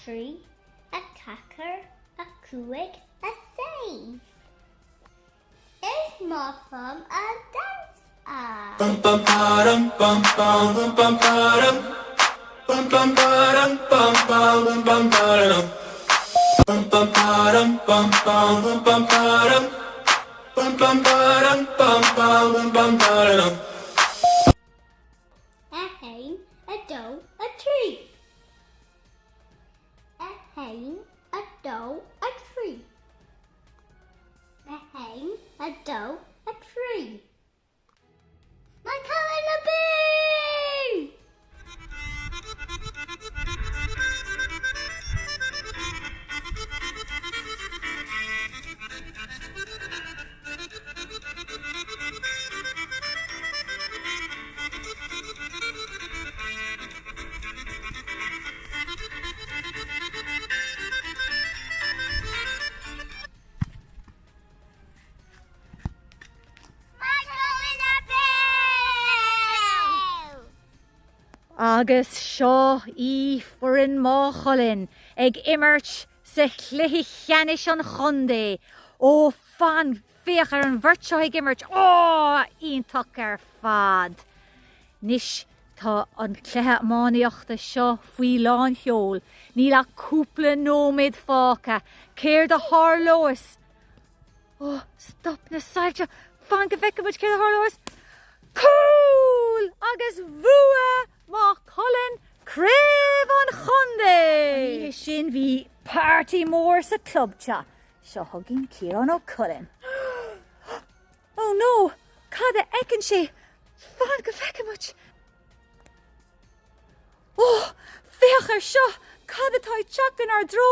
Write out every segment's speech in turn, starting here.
trí, a ceacair, a cúig, a saibh. Is máfam a dance a. Bum bum ba-dum bum bum bum bum ba-dum. Bum bum ba-dum bum bum bum bum ba-dum. Bum bum ba-dum bum bum bum bum ba-dum. Bum bum ba-dum bum bum bum ba-dum. A hain, a doe, a tree. A hain, a doe, a tree. A hain, a doe, a tree. Mhaigh Cuilinn a boo! Agus seo í furin Mhaigh Cuilinn ag imirt sa chluiche cheannis an chundé ó fan féach ar an bhirt seo ag imirt ionntach ar fad. Nis tá an cluiche mánaíochta seo faoi lán cheol ní le cúpla nóid fáca céir de thar-lóis. Stop na sailte fan go bheice muid céir de thar-lóis. Cool agus bhua Mhaigh Cuilinn craobh an chundé. Sin bhí party mór sa clubte. Seo thugann Ciarán Ó Cuilinn. Oh no, cad a eicinn sé fan go bheice muid. Féach ar seo, cad atá teachtain ar dro.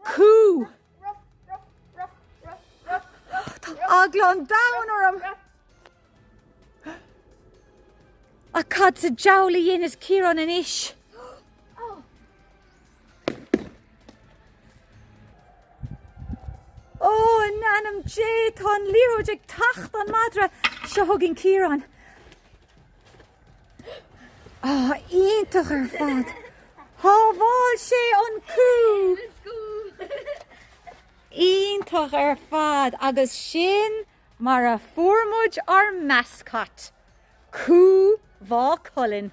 Cú. Tá aglan down orm. A cad sa jowla dhéanamh Ciarán in ish. Nanam J tá an líróid ag tacht an madra seo thugann Ciarán. Ionntach ar fad. Tá bháil sé an cú. Ionntach ar fad agus sin mar a fuairmuid ar mascot. Cú Mhaigh Cuilinn.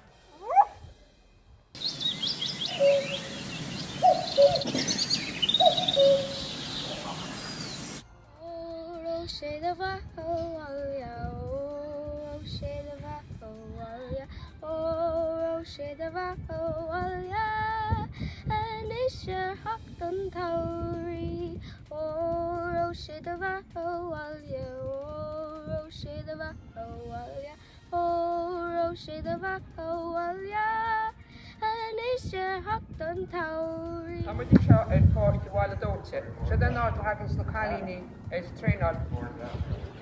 Amar dí seo ar fáilte bháile dóite, se den áit hagann na chalíní ar tréáil.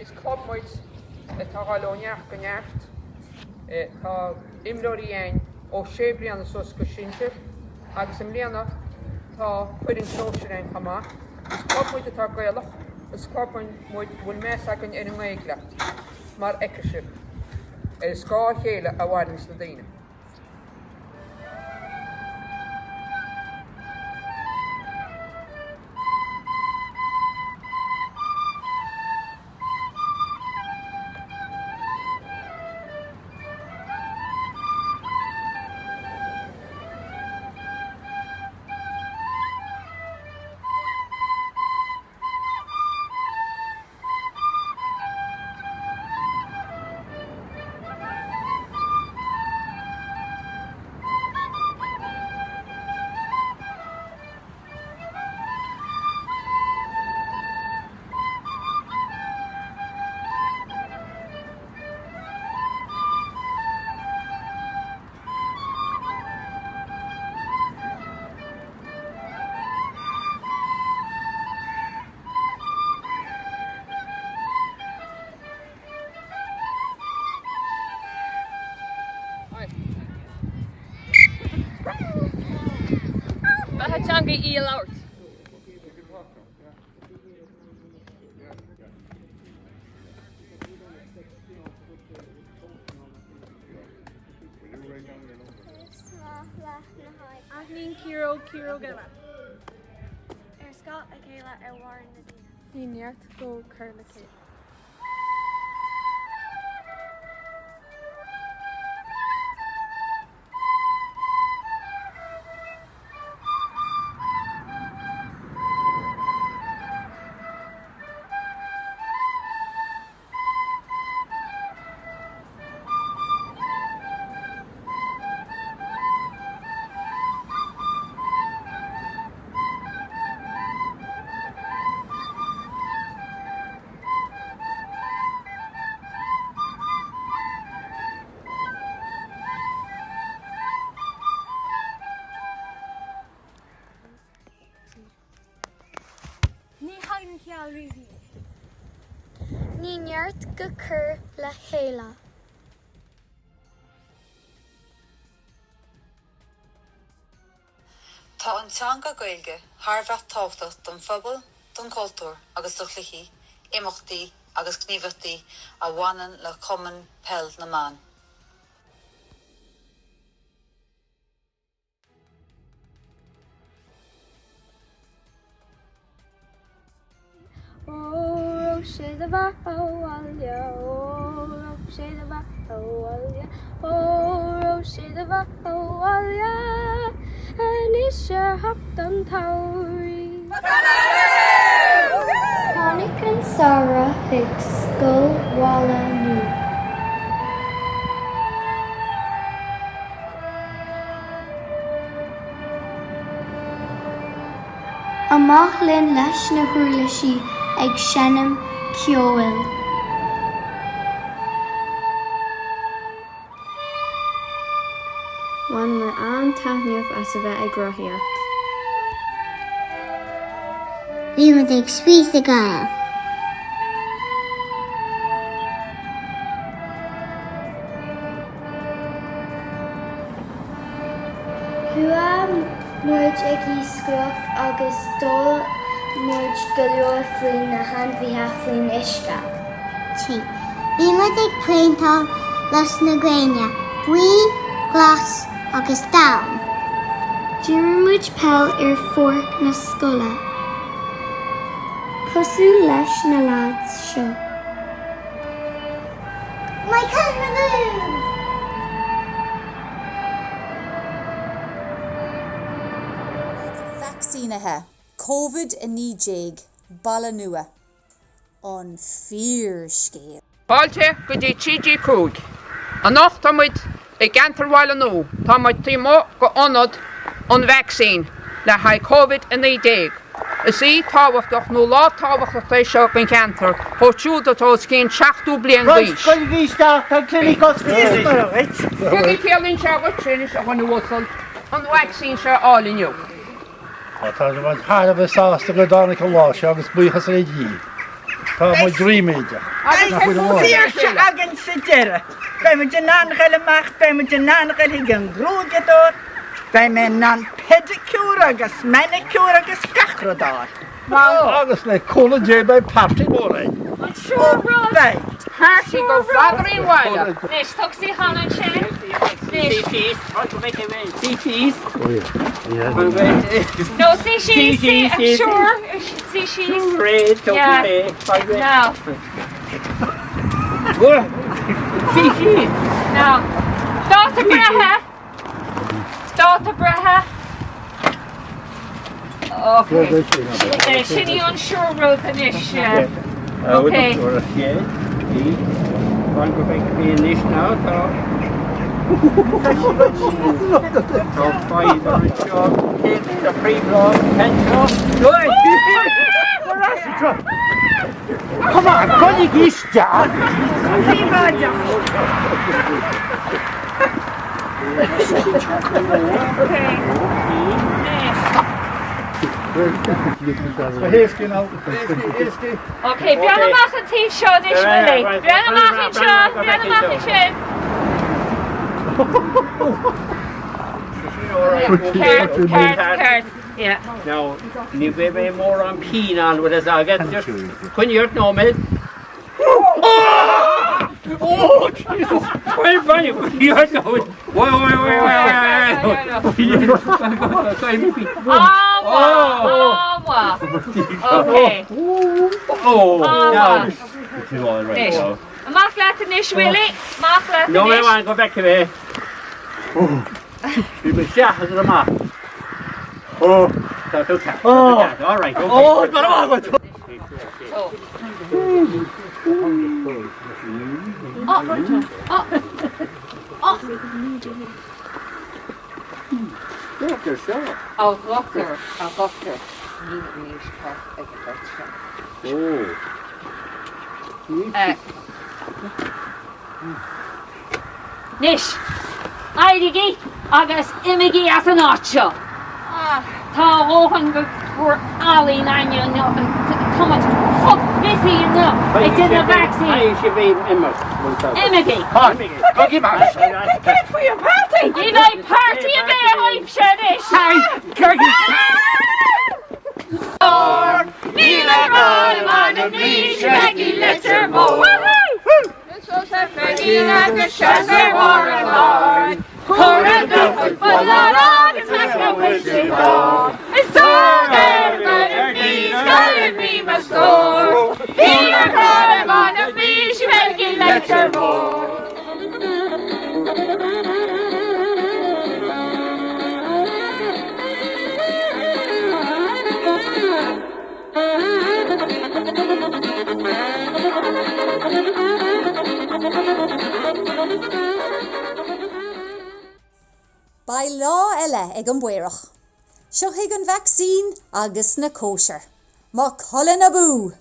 Is clubmuid atá gáilóneach go neart, tá imlóí ain ó sé bliana sos go sinte, agus im bliana tá chuirin clóisiir ain chamach. Is clubmuid atá gailach, is clubmuid bhfuil meas agan ar an ngéigleacht, mar eicrisir. Is gá chéile a bhhailinn na daoine. Changa eel out. Kiro, get Scott a céile ar bhhain na daoine. Ní neart go chur le cé. Ní hagan ceall riomh. Ní neart go cur le chéile. Tá an teanga Gaeilge tharbheith tábhachtach don phobal, don cultúr agus do chluichí, imeachtaí agus gníomhachtaí a bhaineann le cumann pell na man. Oh, sé de bha óhailja, oh, sé de bha óhailja, oh, sé de bha óhailja, ní sé hapt an tairí. Tháinig an Sara ag scoilmhála nu. Amach linn leis na huirlisí ag Mhaigh Cuilinn. Bhain mar an-taithneamh as a bheith ag rothaíocht. Bhí muid ag spís a gael. Thua muid ag íscroch agus dul muid go leor faoin na handmhíthe faoin uisce. Tí. Bhí muid ag praontáil leis na Gaeine, buí, glas agus dam. Dúireann muid pell ar forc na scoile. Cosú leis na lads seo. Mhaigh Cuilinn! Vaccínathe COVID-19 balla nua an fear scéal. Fáilte go dtí TG cúg. An nach tá muid ag gantarháile nó, tá muid tímo go anad an vaccín le haid COVID-19. Is í táhachtach nó lá táhachtach éis seo an cantar, ó siúd atá cén 7 bliain dhís. Roedd Féasta yn clinicos Christmas, right? Gwygi peolyn seo go trin seo gan wosol, an vaccín seo áliniu. Tá mae'n hard of a sauce to go down like a wash, agus bwychas ar ei dí. Tá mae'n dreaming. Féasta agan sa deire. Bei me dyn anchael ymach, bei me dyn anchael higan grwg ydor, bei me nan pedicure agus manicure agus gachrodor. Agus le cola dé by party bore. Sure, right. Harty go fladrin waile. Nis, tug sí hanan sin. CPs, want to make a way. CPs. No, sí she's, sure. Sí she's. Red, don't Yeah. pay. No, Good. CPs. no. Dota breha. Dota breha. Okay. Shinny on shore road finish. Okay. Yeah. Want to make a finish now, so 5 on a job, the free block, 10 job. Good! Come on, conig Féasta! Free block. Héisci ná. Okay, Brianna Machan T show this really. Brianna Machan show, Brianna Machan show. Card. Yeah. Now, you be more on keen on with us. I get just when you're no man. Oh, Jesus! Wait, you're going. Wait. Oh Okay. No. It's all right now. Mach laten is Willie. Mach laten No, I is. want to go back away. You be shot as a man. Oh, that's okay. All right. Okay. Oh, but I'm on. Oh, Gopher. Nish, Aidigi, agus imigi as an archer. Tá óhan go Ali Nanya, come fuck busy enough. I did the vaccine. I should be Imigi. Okay, man. Get for your party! Give a party a bit of hype, Shadish. Nila Galman and me, Shaggy Litter Mo. Fegina, the Shazzer Warren Lord. Corrin the Football, it's like a wishing dog. It's all there, but it means, God, me must go. Nila Galman and me, Shaggy Litter Mo. By law eile ag an buireach. Seo ag an vaccine agus na kosher. Mhaigh Cuilinn a bú.